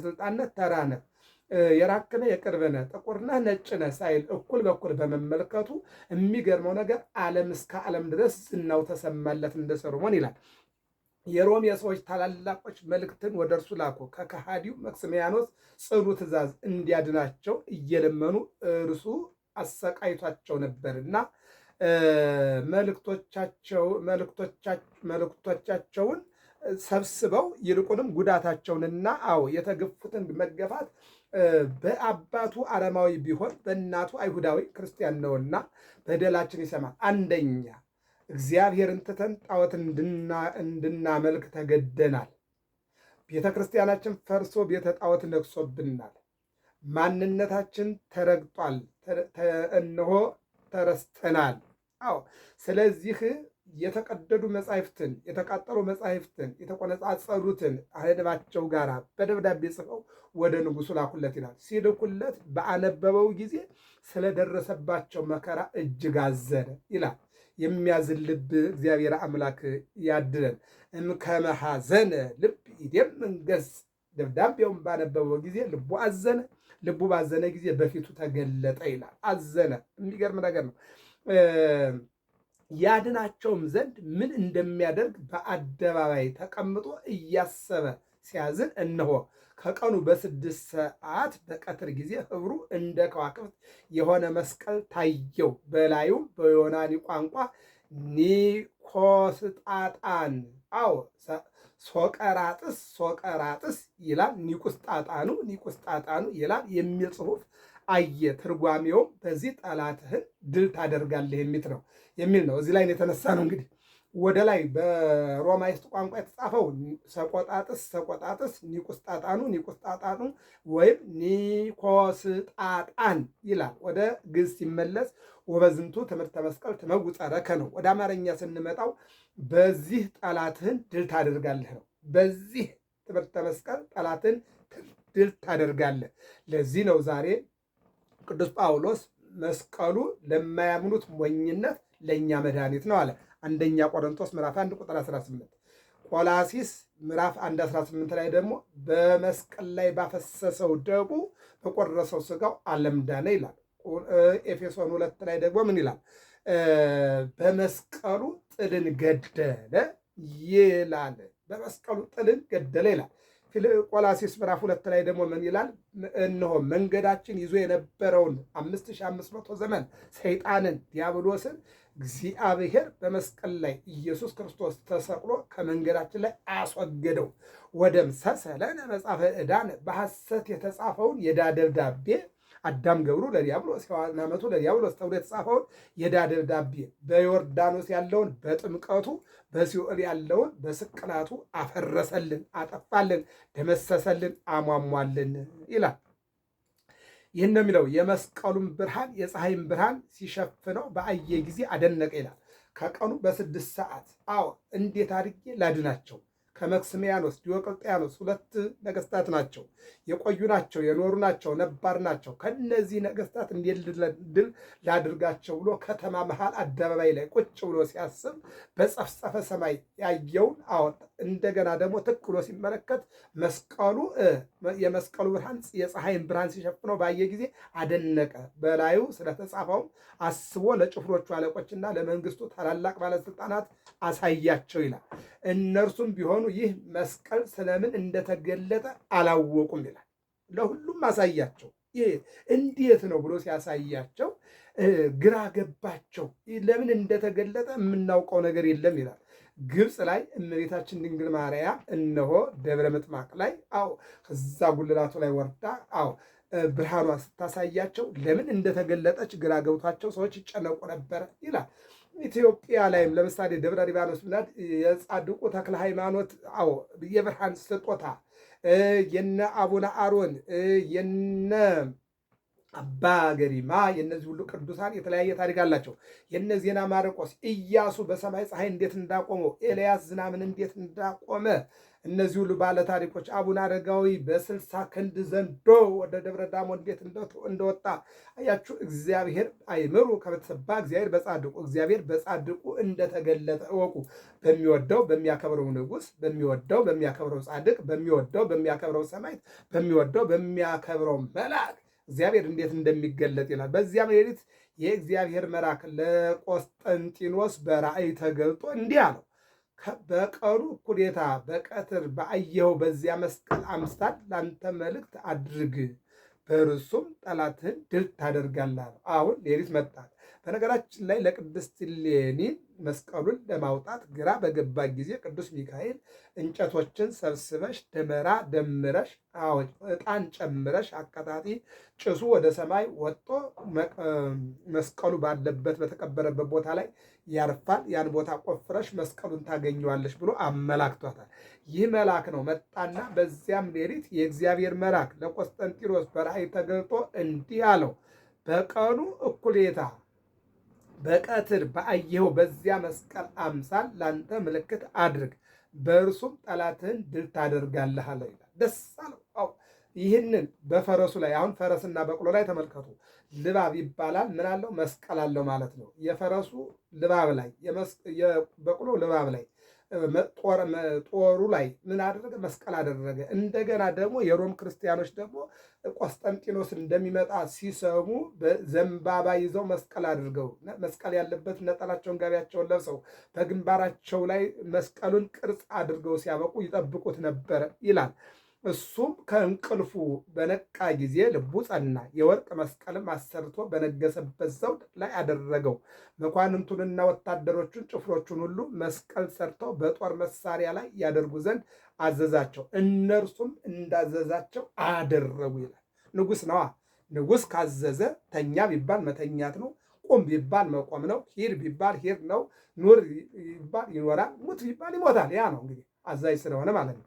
ስልጣንነት ተራነ የራክነ የቅርብነ ጥቁርነ ነጭነ ሳይል እኩል በኩል በመመልከቱ የሚገርመው ነገር ዓለም እስከ ዓለም ድረስ ዝናው ተሰማለት እንደ ሰሎሞን ይላል። የሮም የሰዎች ታላላቆች መልእክትን ወደ እርሱ ላኩ። ከከሃዲው መክስሚያኖስ ጽኑ ትእዛዝ እንዲያድናቸው እየለመኑ እርሱ አሰቃይቷቸው ነበርና መልእክቶቻቸውን ሰብስበው ይልቁንም ጉዳታቸውንና የተገፉትን መገፋት በአባቱ አረማዊ ቢሆን በእናቱ አይሁዳዊ ክርስቲያን ነውና በደላችን ይሰማል። አንደኛ እግዚአብሔርን ትተን ጣዖትን እንድናመልክ ተገደናል። ቤተ ክርስቲያናችን ፈርሶ ቤተ ጣዖት ነግሶብናል። ማንነታችን ተረግጧል። እነሆ ተረስተናል። ስለዚህ የተቀደዱ መጻሕፍትን የተቃጠሉ መጻሕፍትን የተቆነጻጸሉትን አህድባቸው ጋር በደብዳቤ ጽፈው ወደ ንጉሡ ላኩለት ይላል። ሲልኩለት በአነበበው ጊዜ ስለደረሰባቸው መከራ እጅግ አዘነ ይላል። የሚያዝን ልብ እግዚአብሔር አምላክ ያድለን። እምከመ ሐዘነ ልብ ይደምም ገጽ። ደብዳቤውን ባነበበው ጊዜ ልቡ አዘነ። ልቡ ባዘነ ጊዜ በፊቱ ተገለጠ ይላል። አዘነ። የሚገርም ነገር ነው። ያድናቸውም ዘንድ ምን እንደሚያደርግ በአደባባይ ተቀምጦ እያሰበ ሲያዝን እነሆ ከቀኑ በ6 ሰዓት በቀትር ጊዜ ኅብሩ እንደ ከዋክብት የሆነ መስቀል ታየው። በላዩም በዮናኒ ቋንቋ ኒኮስጣጣን ሶቀራጥስ ይላል። ኒቁስጣጣኑ ይላል የሚል ጽሑፍ አየ። ትርጓሜውም በዚህ ጠላትህን ድል ታደርጋለህ የሚል ነው። እዚህ ላይ የተነሳ ነው እንግዲህ ወደ ላይ በሮማይስጥ ቋንቋ የተጻፈው ሰቆጣጥስ ኒቁስጣጣኑ ወይም ኒኮስጣጣን ይላል። ወደ ግዕዝ ሲመለስ ወበዝንቱ ትምህርተ መስቀል ትመውፀረከ ነው። ወደ አማርኛ ስንመጣው በዚህ ጠላትህን ድል ታደርጋለህ ነው። በዚህ ትምህርተ መስቀል ጠላትህን ድል ታደርጋለህ። ለዚህ ነው ዛሬ ቅዱስ ጳውሎስ መስቀሉ ለማያምኑት ሞኝነት ለእኛ መድኃኒት ነው አለ። አንደኛ ቆሮንቶስ ምዕራፍ 1 ቁጥር 18፣ ቆላሲስ ምዕራፍ 1 18 ላይ ደግሞ በመስቀል ላይ ባፈሰሰው ደሙ በቆረሰው ስጋው ዓለም ዳነ ይላል። ኤፌሶን 2 ላይ ደግሞ ምን ይላል? በመስቀሉ ጥልን ገደለ ይላል። በመስቀሉ ጥልን ገደለ ይላል። ቆላሲስ ምዕራፍ 2 ላይ ደግሞ ምን ይላል? እነሆ መንገዳችን ይዞ የነበረውን 5500 ዘመን ሰይጣንን ዲያብሎስን እግዚአብሔር በመስቀል ላይ ኢየሱስ ክርስቶስ ተሰቅሎ ከመንገዳችን ላይ አስወገደው። ወደምሰሰ ለነ መጽሐፈ ዕዳን በሐሰት የተጻፈውን የዕዳ ደብዳቤ አዳም ገብሩ ለዲያብሎስ ሔዋን አመቱ ለዲያብሎስ ተብሎ የተጻፈውን የዕዳ ደብዳቤ በዮርዳኖስ ያለውን በጥምቀቱ በሲኦል ያለውን በስቅላቱ አፈረሰልን፣ አጠፋልን፣ ደመሰሰልን፣ አሟሟልን ይላል። ይህን ነው የሚለው። የመስቀሉን ብርሃን የፀሐይን ብርሃን ሲሸፍነው በአየ ጊዜ አደነቀ ይላል። ከቀኑ በ6 ሰዓት እንዴት አድርጌ ላድናቸው? ከመክስሚያኖስ ዲዮቅልጥያኖስ 2 ነገስታት ናቸው። የቆዩ ናቸው፣ የኖሩ ናቸው፣ ነባር ናቸው። ከነዚህ ነገስታት እንዴት ድል ላድርጋቸው ብሎ ከተማ መሃል አደባባይ ላይ ቁጭ ብሎ ሲያስብ በጸፍጸፈ ሰማይ ያየውን አወጣ። እንደገና ደግሞ ትክ ብሎ ሲመለከት የመስቀሉ ብርሃን የፀሐይን ብርሃን ሲሸፍነው ባየ ጊዜ አደነቀ። በላዩ ስለተጻፈውም አስቦ ለጭፍሮቹ አለቆችና ለመንግስቱ ታላላቅ ባለስልጣናት አሳያቸው ይላል። እነርሱም ቢሆኑ ይህ መስቀል ስለምን እንደተገለጠ አላወቁም ይላል። ለሁሉም አሳያቸው። ይህ እንዴት ነው ብሎ ሲያሳያቸው ግራ ገባቸው። ለምን እንደተገለጠ የምናውቀው ነገር የለም ይላል። ግብፅ ላይ እመቤታችን ድንግል ማርያም እነሆ ደብረ ምጥማቅ ላይ ከዛ ጉልላቱ ላይ ወርዳ ብርሃኗ ስታሳያቸው ለምን እንደተገለጠች ግራ ገብቷቸው ሰዎች ይጨነቁ ነበረ ይላል። ኢትዮጵያ ላይም ለምሳሌ ደብረ ሊባኖስ ብናድ የጻድቁ ተክለ ሃይማኖት የብርሃን ስጦታ የነ አቡነ አሮን የነ አባ ገሪማ የነዚህ ሁሉ ቅዱሳን የተለያየ ታሪክ አላቸው። የነ ዜና ማርቆስ ኢያሱ በሰማይ ፀሐይ እንዴት እንዳቆመው፣ ኤልያስ ዝናምን እንዴት እንዳቆመ እነዚህ ሁሉ ባለ ታሪኮች አቡነ አረጋዊ በ60 ክንድ ዘንዶ ወደ ደብረ ዳሞ እንዴት እንደወጣ አያችሁ። እግዚአብሔር አይምሩ ከበተሰባ እግዚአብሔር በጻድቁ እንደተገለጠ እወቁ። በሚወደው በሚያከብረው ንጉሥ፣ በሚወደው በሚያከብረው ጻድቅ፣ በሚወደው በሚያከብረው ሰማዕት፣ በሚወደው በሚያከብረው መልአክ እግዚአብሔር እንዴት እንደሚገለጥ ይላል። በዚያም ሌሊት የእግዚአብሔር መልአክ ለቆስጠንጢኖስ በራእይ ተገልጦ እንዲህ አለው፣ በቀኑ እኩሌታ በቀትር በአየኸው በዚያ መስቀል አምሳል ላንተ መልእክት አድርግ፣ በእርሱም ጠላትህን ድል ታደርጋለህ። አሁን ሌሊት መጣት። በነገራችን ላይ ለቅድስት እሌኒ መስቀሉን ለማውጣት ግራ በገባ ጊዜ ቅዱስ ሚካኤል እንጨቶችን ሰብስበሽ ደመራ ደምረሽ ዕጣን ጨምረሽ አቀጣጢ፣ ጭሱ ወደ ሰማይ ወጥቶ መስቀሉ ባለበት በተቀበረበት ቦታ ላይ ያርፋል። ያን ቦታ ቆፍረሽ መስቀሉን ታገኘዋለሽ ብሎ አመላክቷታል። ይህ መልአክ ነው መጣና በዚያም ሌሊት የእግዚአብሔር መልአክ ለቆስጠንጢኖስ በራእይ ተገልጦ እንዲህ አለው፣ በቀኑ እኩሌታ በቀትር በአየኸው በዚያ መስቀል አምሳል ላንተ ምልክት አድርግ፣ በእርሱም ጠላትህን ድል ታደርጋለህ አለ ይላል። ደስ አለው። ይህንን በፈረሱ ላይ አሁን ፈረስና በቅሎ ላይ ተመልከቱ። ልባብ ይባላል። ምን አለው? መስቀል አለው ማለት ነው። የፈረሱ ልባብ ላይ፣ የበቅሎ ልባብ ላይ፣ ጦሩ ላይ ምን አደረገ? መስቀል አደረገ። እንደገና ደግሞ የሮም ክርስቲያኖች ደግሞ ቆስጠንጢኖስ እንደሚመጣ ሲሰሙ ዘንባባ ይዘው መስቀል አድርገው መስቀል ያለበት ነጠላቸውን ጋቢያቸውን ለብሰው በግንባራቸው ላይ መስቀሉን ቅርጽ አድርገው ሲያበቁ ይጠብቁት ነበረ ይላል። እሱም ከእንቅልፉ በነቃ ጊዜ ልቡ ጸና። የወርቅ መስቀልም አሰርቶ በነገሰበት ዘውድ ላይ አደረገው። መኳንንቱንና ወታደሮቹን ጭፍሮቹን ሁሉ መስቀል ሰርተው በጦር መሳሪያ ላይ ያደርጉ ዘንድ አዘዛቸው። እነርሱም እንዳዘዛቸው አደረጉ ይላል። ንጉሥ ነዋ። ንጉሥ ካዘዘ ተኛ ቢባል መተኛት ነው። ቁም ቢባል መቆም ነው። ሂድ ቢባል ሂድ ነው። ኑር ቢባል ይኖራል። ሙት ቢባል ይሞታል። ያ ነው እንግዲህ አዛዥ ስለሆነ ማለት ነው።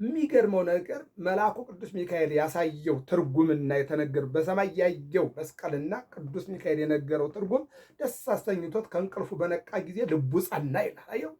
የሚገርመው ነገር መልአኩ ቅዱስ ሚካኤል ያሳየው ትርጉምና የተነገረው በሰማይ ያየው መስቀልና ቅዱስ ሚካኤል የነገረው ትርጉም ደስ አሰኝቶት ከእንቅልፉ በነቃ ጊዜ ልቡ ጸና ይላል። አየው።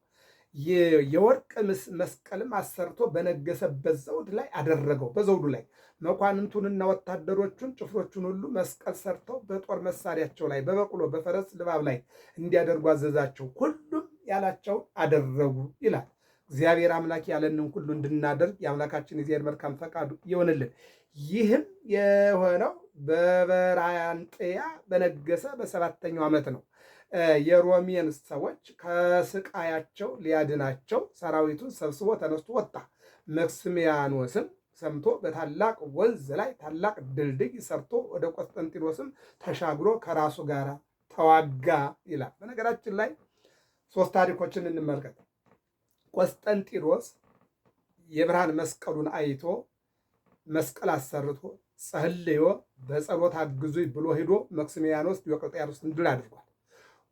የወርቅ መስቀልም አሰርቶ በነገሰበት ዘውድ ላይ አደረገው። በዘውዱ ላይ መኳንንቱንና ወታደሮቹን ጭፍሮቹን ሁሉ መስቀል ሰርተው በጦር መሳሪያቸው ላይ በበቅሎ በፈረስ ልባብ ላይ እንዲያደርጉ አዘዛቸው። ሁሉም ያላቸው አደረጉ ይላል። እግዚአብሔር አምላክ ያለንን ሁሉ እንድናደርግ የአምላካችን የእግዚአብሔር መልካም ፈቃዱ ይሆንልን። ይህም የሆነው በበራንጥያ በነገሰ በሰባተኛው ዓመት ነው። የሮሜን ሰዎች ከስቃያቸው ሊያድናቸው ሰራዊቱን ሰብስቦ ተነስቶ ወጣ። መክስሚያኖስም ሰምቶ በታላቅ ወንዝ ላይ ታላቅ ድልድይ ሰርቶ ወደ ቆስጠንጢኖስም ተሻግሮ ከራሱ ጋር ተዋጋ ይላል። በነገራችን ላይ ሶስት ታሪኮችን እንመልከት። ቆስጠንጢኖስ የብርሃን መስቀሉን አይቶ መስቀል አሰርቶ ጸልዮ በጸሎት አግዙኝ ብሎ ሂዶ መክስሚያኖስ ዲዮቅልጥያኖስን ድል አድርጓል።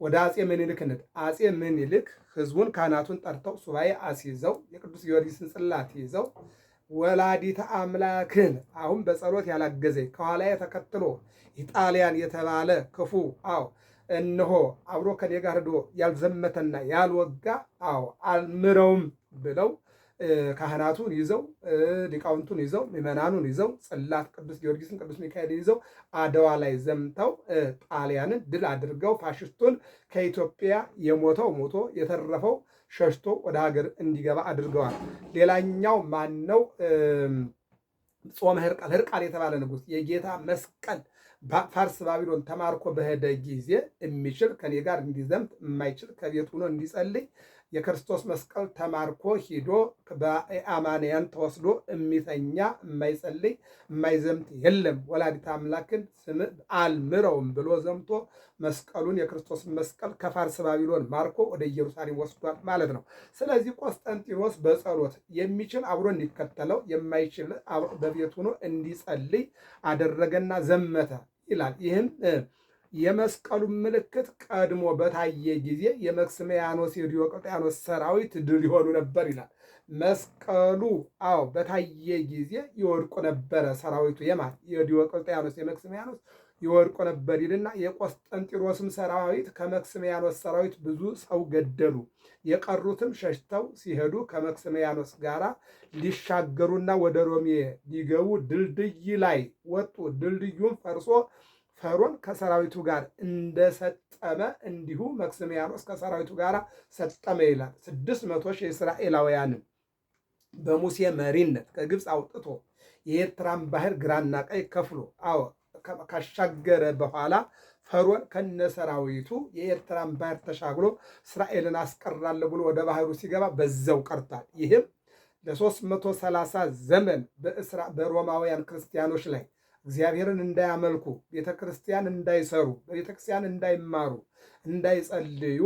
ወደ አጼ ምኒልክ ንድ አጼ ምኒልክ ህዝቡን ካህናቱን ጠርተው ሱባኤ አስይዘው የቅዱስ ጊዮርጊስን ጽላት ይዘው ወላዲተ አምላክን አሁን በጸሎት ያላገዘኝ ከኋላዬ ተከትሎ ኢጣሊያን የተባለ ክፉ እነሆ አብሮ ከኔ ጋር ሄዶ ያልዘመተና ያልወጋ አልምረውም ብለው ካህናቱን ይዘው ሊቃውንቱን ይዘው ምዕመናኑን ይዘው ጽላት ቅዱስ ጊዮርጊስን ቅዱስ ሚካኤልን ይዘው አድዋ ላይ ዘምተው ጣሊያንን ድል አድርገው ፋሽስቱን ከኢትዮጵያ የሞተው ሞቶ የተረፈው ሸሽቶ ወደ ሀገር እንዲገባ አድርገዋል። ሌላኛው ማን ነው? ጾመ ሕርቃል የተባለ ንጉሥ የጌታ መስቀል ፋርስ ባቢሎን ተማርኮ በሄደ ጊዜ የሚችል ከኔ ጋር እንዲዘምት የማይችል ከቤት ሆኖ እንዲጸልይ የክርስቶስ መስቀል ተማርኮ ሂዶ በአማንያን ተወስዶ የሚተኛ የማይጸልይ የማይዘምት የለም፣ ወላዲተ አምላክን ስም አልምረውም ብሎ ዘምቶ መስቀሉን የክርስቶስን መስቀል ከፋርስ ባቢሎን ማርኮ ወደ ኢየሩሳሌም ወስዷል ማለት ነው። ስለዚህ ቆስጠንጢኖስ በጸሎት የሚችል አብሮ እንዲከተለው የማይችል በቤት ሆኖ እንዲጸልይ አደረገና ዘመተ ይላል። ይህም የመስቀሉ ምልክት ቀድሞ በታየ ጊዜ የመክስሚያኖስ የዲዮቅልጥያኖስ ሰራዊት ድል ይሆኑ ነበር ይላል። መስቀሉ በታየ ጊዜ ይወድቁ ነበረ ሰራዊቱ የዲዮቅልጥያኖስ የመክስሚያኖስ ይወድቁ ነበር ይልና የቆስጠንጢኖስም ሰራዊት ከመክስምያኖስ ሰራዊት ብዙ ሰው ገደሉ። የቀሩትም ሸሽተው ሲሄዱ ከመክስምያኖስ ጋር ሊሻገሩና ወደ ሮሜ ሊገቡ ድልድይ ላይ ወጡ። ድልድዩም ፈርሶ ፈሮን ከሰራዊቱ ጋር እንደሰጠመ እንዲሁ መክስምያኖስ ከሰራዊቱ ጋር ሰጠመ ይላል። 600 ሺህ እስራኤላውያንን በሙሴ መሪነት ከግብፅ አውጥቶ የኤርትራን ባህር ግራና ቀኝ ከፍሎ ካሻገረ በኋላ ፈርዖን ከነሰራዊቱ የኤርትራን ባህር ተሻግሮ እስራኤልን አስቀራለሁ ብሎ ወደ ባህሩ ሲገባ በዛው ቀርቷል። ይህም ለ330 ዘመን በሮማውያን ክርስቲያኖች ላይ እግዚአብሔርን እንዳያመልኩ፣ ቤተክርስቲያን እንዳይሰሩ፣ በቤተክርስቲያን እንዳይማሩ፣ እንዳይጸልዩ፣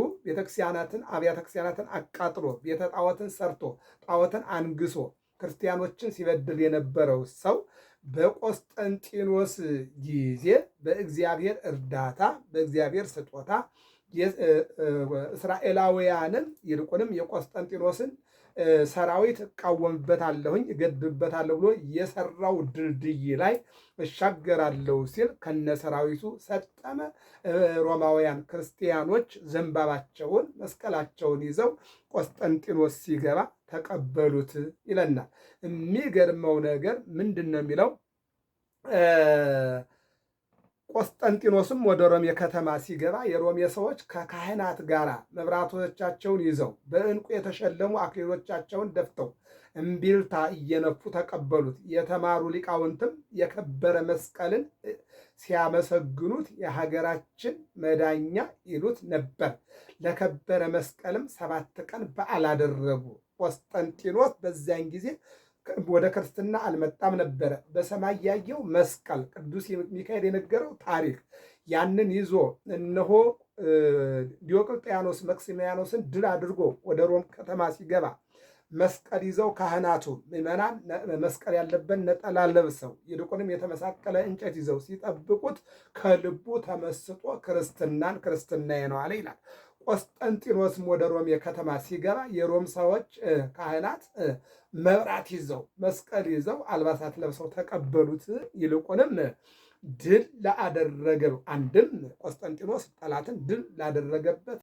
አብያተ ክርስቲያናትን አቃጥሎ ቤተ ጣዖትን ሰርቶ ጣዖትን አንግሶ ክርስቲያኖችን ሲበድል የነበረው ሰው በቆስጠንጢኖስ ጊዜ በእግዚአብሔር እርዳታ በእግዚአብሔር ስጦታ እስራኤላውያንን ይልቁንም የቆስጠንጢኖስን ሰራዊት እቃወምበታለሁኝ እገድልበታለሁ ብሎ የሰራው ድልድይ ላይ እሻገራለሁ ሲል ከነሰራዊቱ ሰጠመ። ሮማውያን ክርስቲያኖች ዘንባባቸውን መስቀላቸውን ይዘው ቆስጠንጢኖስ ሲገባ ተቀበሉት ይለናል። የሚገርመው ነገር ምንድን ነው የሚለው ቆስጠንጢኖስም ወደ ሮሜ ከተማ ሲገባ የሮሜ ሰዎች ከካህናት ጋር መብራቶቻቸውን ይዘው በዕንቁ የተሸለሙ አክሊሎቻቸውን ደፍተው እምቢልታ እየነፉ ተቀበሉት። የተማሩ ሊቃውንትም የከበረ መስቀልን ሲያመሰግኑት የሀገራችን መዳኛ ይሉት ነበር። ለከበረ መስቀልም 7 ቀን በዓል አደረጉ። ቆስጠንጢኖስ በዚያን ጊዜ ወደ ክርስትና አልመጣም ነበረ። በሰማይ ያየው መስቀል ቅዱስ ሚካኤል የነገረው ታሪክ ያንን ይዞ እነሆ ዲዮቅልጥያኖስ መክስሚያኖስን ድል አድርጎ ወደ ሮም ከተማ ሲገባ መስቀል ይዘው ካህናቱ ምዕመናን መስቀል ያለበት ነጠላ ለብሰው ይልቁንም የተመሳቀለ እንጨት ይዘው ሲጠብቁት ከልቡ ተመስጦ ክርስትናዬ ነው አለ ይላል። ቆስጠንጢኖስም ወደ ሮም ከተማ ሲገባ የሮም ሰዎች ካህናት መብራት ይዘው መስቀል ይዘው አልባሳት ለብሰው ተቀበሉት። ይልቁንም ድል ላደረገው አንድም ቆስጠንጢኖስ ጠላትን ድል ላደረገበት